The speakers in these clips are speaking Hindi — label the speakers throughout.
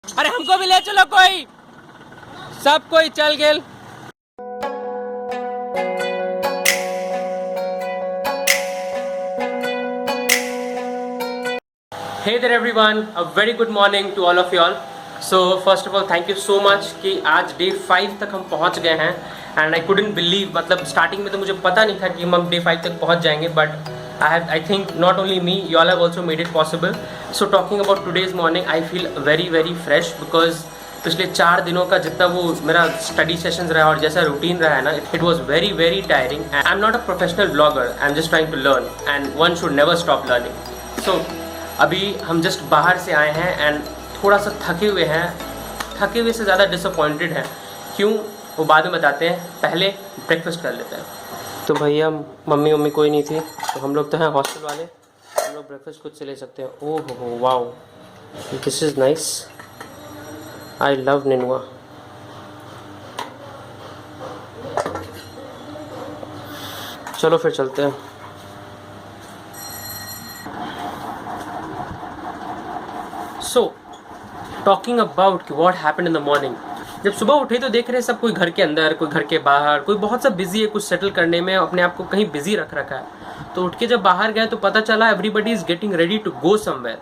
Speaker 1: अरे हमको भी ले चलो कोई, सब कोई चल गेल। Hey there everyone, a very good morning to all of you all. So first of all thank you so much कि आज डे 5 तक हम पहुंच गए हैं एंड आई couldn't believe, मतलब स्टार्टिंग में तो मुझे पता नहीं था कि हम डे 5 तक पहुंच जाएंगे, but I think not only me, you all have also made it possible. So talking about today's morning, I feel very fresh because पिछले 4 दिनों का जितना वो मेरा स्टडी सेशंस रहा और जैसा रूटीन रहा है ना, it was very tiring. I am not a professional blogger, I am just trying to learn and one should never stop learning. So अभी हम जस्ट बाहर से आए हैं एंड थोड़ा सा थके हुए हैं. थके हुए से ज़्यादा डिसअपॉइंटेड हैं. क्यों, वो बाद में बताते हैं. पहले ब्रेकफास्ट कर लेते हैं. तो भैया मम्मी कोई नहीं थी, तो हम लोग तो हैं हॉस्टल वाले, हम लोग ब्रेकफास्ट खुद से ले सकते हैं. ओह हो wow, this is nice. I love नेनुआ. चलो फिर चलते हैं. So talking about what happened in the morning. जब सुबह उठे तो देख रहे हैं सब कोई घर के अंदर, कोई घर के बाहर, कोई बहुत सा बिजी है, कुछ सेटल करने में अपने आप को कहीं बिजी रख रखा है. तो उठ के जब बाहर गए तो पता चला everybody is getting ready to go somewhere.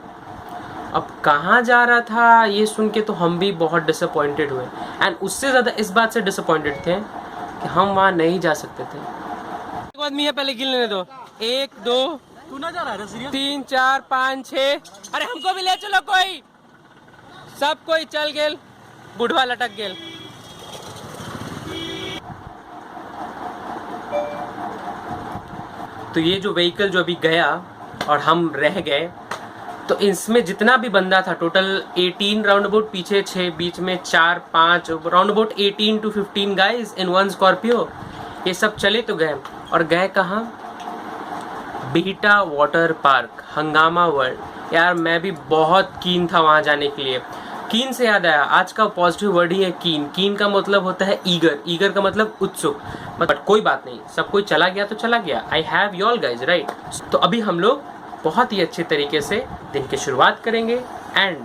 Speaker 1: अब कहाँ जा रहा था ये सुन के तो हम भी बहुत डिसअपॉइंटेड हुए एंड उससे ज़्यादा इस बात से डिसअपॉइंटेड थे कि हम वहाँ नहीं जा सकते थे. एक आदमी है, पहले गिन लेने दो. 1 2
Speaker 2: तू ना जा रहा है
Speaker 1: 3 4 5 6. अरे हमको भी ले चलो कोई, सब कोई चल गेल. बुढ़वा लटक गेल. तो ये जो व्हीकल जो अभी गया और हम रह गए, तो इसमें जितना भी बंदा था टोटल 18 राउंड अबाउट, पीछे 6, बीच में 4 5, round about 18 to 15 guys in one Scorpio. ये सब चले तो गए, और गए कहाँ? बिहटा वाटर पार्क, हंगामा वर्ल्ड. यार मैं भी बहुत कीन था वहाँ जाने के लिए. कीन से याद आया, आज का पॉजिटिव वर्ड ही है कीन. कीन का मतलब होता है ईगर, ईगर का मतलब उत्सुक. बट कोई बात नहीं, सब कोई चला गया तो चला गया. I have you all guys right. तो अभी हम लोग बहुत ही अच्छे तरीके से दिन की शुरुआत करेंगे. एंड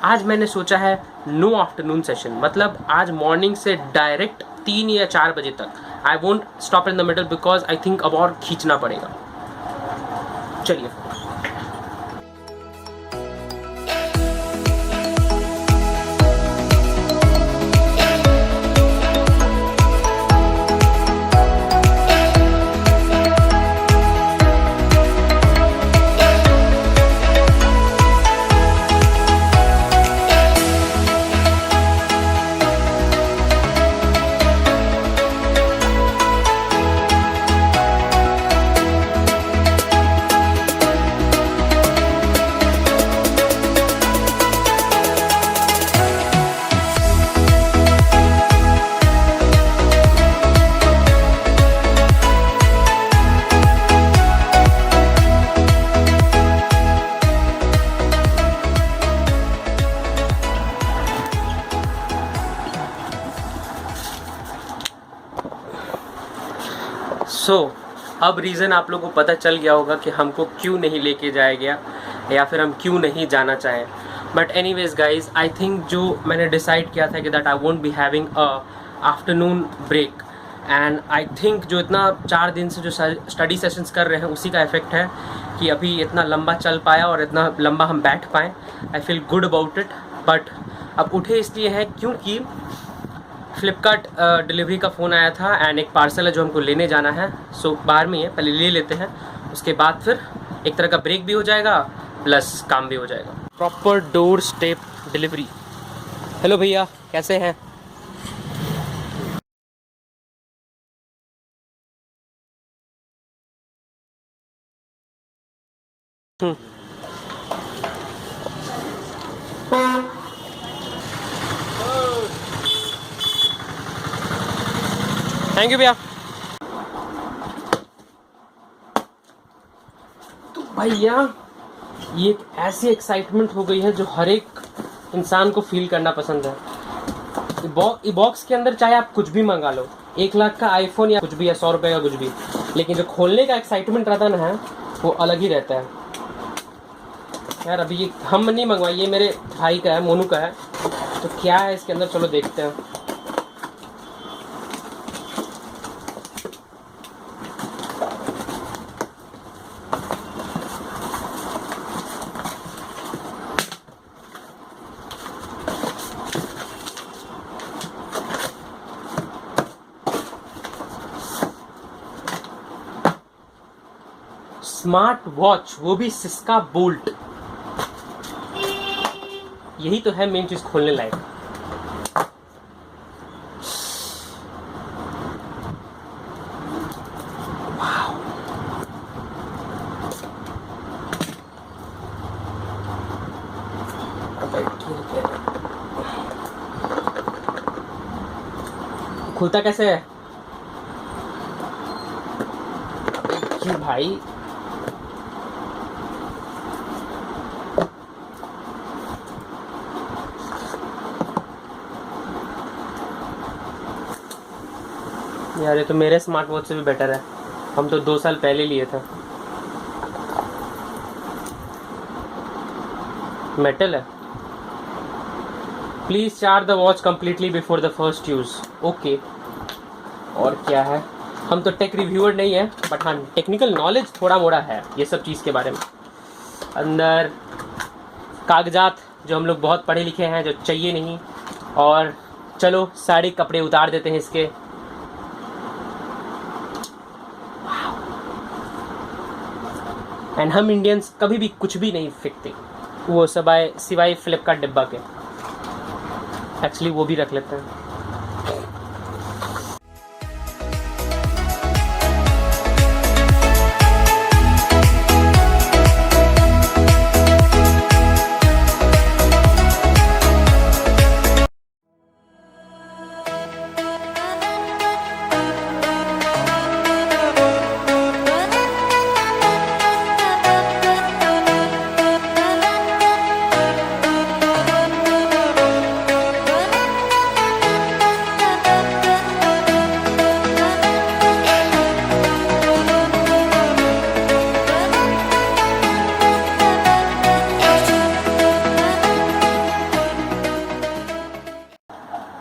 Speaker 1: आज मैंने सोचा है नो आफ्टरनून सेशन, मतलब आज मॉर्निंग से डायरेक्ट 3 या 4 बजे तक. I won't stop in the middle because I think अब और खींचना पड़ेगा. चलिए. सो अब रीज़न आप लोगों को पता चल गया होगा कि हमको क्यों नहीं लेके जाया गया या फिर हम क्यों नहीं जाना चाहें. But anyways guys, I think जो मैंने डिसाइड किया था कि that I won't be having a afternoon break. And I think जो इतना 4 दिन से जो स्टडी सेशंस कर रहे हैं उसी का इफेक्ट है कि अभी इतना लंबा चल पाया और इतना लंबा हम बैठ पाएँ. I feel good about it. But अब उठे इसलिए हैं क्योंकि फ्लिपकार्ट डिलीवरी का फ़ोन आया था एंड एक पार्सल है जो हमको लेने जाना है. सो बाहर में ही है, पहले ले लेते हैं, उसके बाद फिर एक तरह का ब्रेक भी हो जाएगा प्लस काम भी हो जाएगा. Proper door step delivery. Hello भैया, कैसे हैं? थैंक यू भैया. तो भैया ये एक ऐसी एक्साइटमेंट हो गई है जो हर एक इंसान को फील करना पसंद है. बॉक्स के अंदर चाहे आप कुछ भी मंगा लो, 1 लाख का आईफोन या कुछ भी या 100 रुपये का कुछ भी, लेकिन जो खोलने का एक्साइटमेंट रहता ना है वो अलग ही रहता है. यार अभी ये हम नहीं मंगवाई, ये मेरे भाई का है, मोनू का है. तो क्या है इसके अंदर, चलो देखते हैं। स्मार्ट वॉच, वो भी सिस्का बोल्ट। यही तो है मेन चीज खोलने लायक। खुलता कैसे है जी भाई? यार ये तो मेरे स्मार्ट वॉच से भी बेटर है, हम तो 2 साल पहले लिए थे। मेटल है। Please charge the watch completely before the first use. Okay, और क्या है? हम तो टेक रिव्यूअर नहीं है, बट हाँ टेक्निकल नॉलेज थोड़ा मोड़ा है ये सब चीज़ के बारे में। अंदर कागजात जो हम लोग बहुत पढ़े लिखे हैं, जो चाहिए नहीं। और चलो सारे कपड़े उतार देते हैं इसके। एंड हम इंडियंस कभी भी कुछ भी नहीं फेंकते, वो सिवाय फ्लिपकार्ट डिब्बा के। एक्चुअली वो भी रख लेते हैं।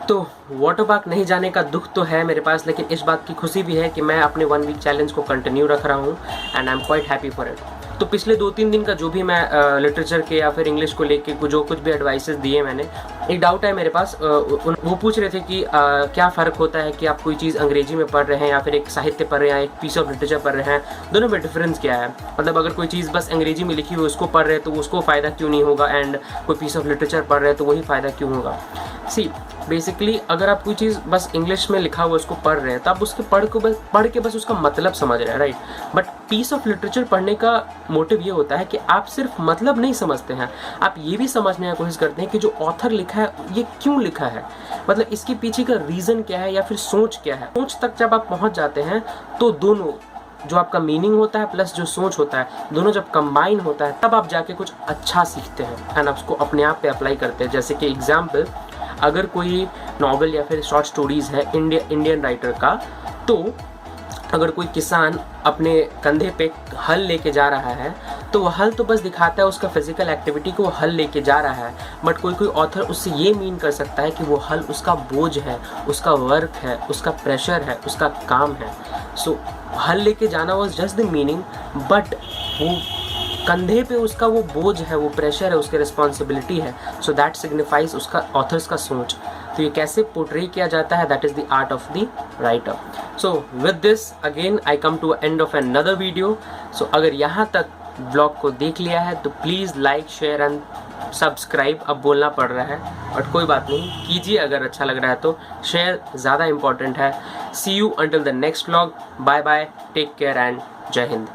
Speaker 1: तो वाटर पार्क नहीं जाने का दुख तो है मेरे पास, लेकिन इस बात की खुशी भी है कि मैं अपने 1 वीक चैलेंज को कंटिन्यू रख रहा हूँ and I am quite happy for it. तो पिछले 2-3 दिन का जो भी मैं लिटरेचर के या फिर इंग्लिश को लेके जो कुछ भी एडवाइसेस दिए मैंने, एक डाउट है मेरे पास। वो पूछ रहे थे कि क्या फ़र्क होता है कि आप कोई चीज़ अंग्रेजी में पढ़ रहे हैं या फिर एक साहित्य पढ़ रहे हैं, एक पीस ऑफ लिटरेचर पढ़ रहे हैं, दोनों में डिफरेंस क्या है? मतलब अगर कोई चीज़ बस अंग्रेजी में लिखी हुई उसको पढ़ रहे हैं तो उसको फ़ायदा क्यों नहीं होगा, एंड कोई पीस ऑफ लिटरेचर पढ़ रहे हैं तो वही फ़ायदा क्यों होगा? सी बेसिकली अगर आप कोई चीज़ बस इंग्लिश में लिखा हुआ उसको पढ़ रहे हैं तो आप उसके पढ़ के बस उसका मतलब समझ रहे हैं, right? But peace of literature पढ़ने का मोटिव ये होता है कि आप सिर्फ मतलब नहीं समझते हैं, आप ये भी समझने की कोशिश करते हैं कि जो ऑथर लिखा है ये क्यों लिखा है, मतलब इसके पीछे का रीज़न क्या है या फिर सोच क्या है। सोच तक जब आप पहुँच जाते हैं तो दोनों, जो आपका मीनिंग होता है प्लस जो सोच होता है, दोनों जब कंबाइन होता है तब आप जाके कुछ अच्छा सीखते हैं एंड आप उसको अपने आप पे अप्लाई करते हैं। जैसे कि एग्जाम्पल, अगर कोई नॉवेल या फिर शॉर्ट स्टोरीज़ है इंडियन राइटर का, तो अगर कोई किसान अपने कंधे पे हल लेके जा रहा है तो वह हल तो बस दिखाता है उसका फिजिकल एक्टिविटी को, वो हल लेके जा रहा है, बट कोई ऑथर उससे ये मीन कर सकता है कि वो हल उसका बोझ है, उसका वर्क है, उसका प्रेशर है, उसका काम है। सो हल लेके जाना was just the meaning, but वो कंधे पे उसका वो बोझ है, वो प्रेशर है, उसकी रिस्पॉन्सिबिलिटी है। सो दैट सिग्निफाइज उसका ऑथर्स का सोच। तो ये कैसे पोर्ट्रे किया जाता है, that is the art of the writer. So with this again I come to end of another video. So अगर यहाँ तक ब्लॉग को देख लिया है तो please like share and subscribe. अब बोलना पड़ रहा है बट कोई बात नहीं, कीजिए अगर अच्छा लग रहा है तो। शेयर ज़्यादा इंपॉर्टेंट है। See you until the next vlog. Bye bye, take care and जय हिंद।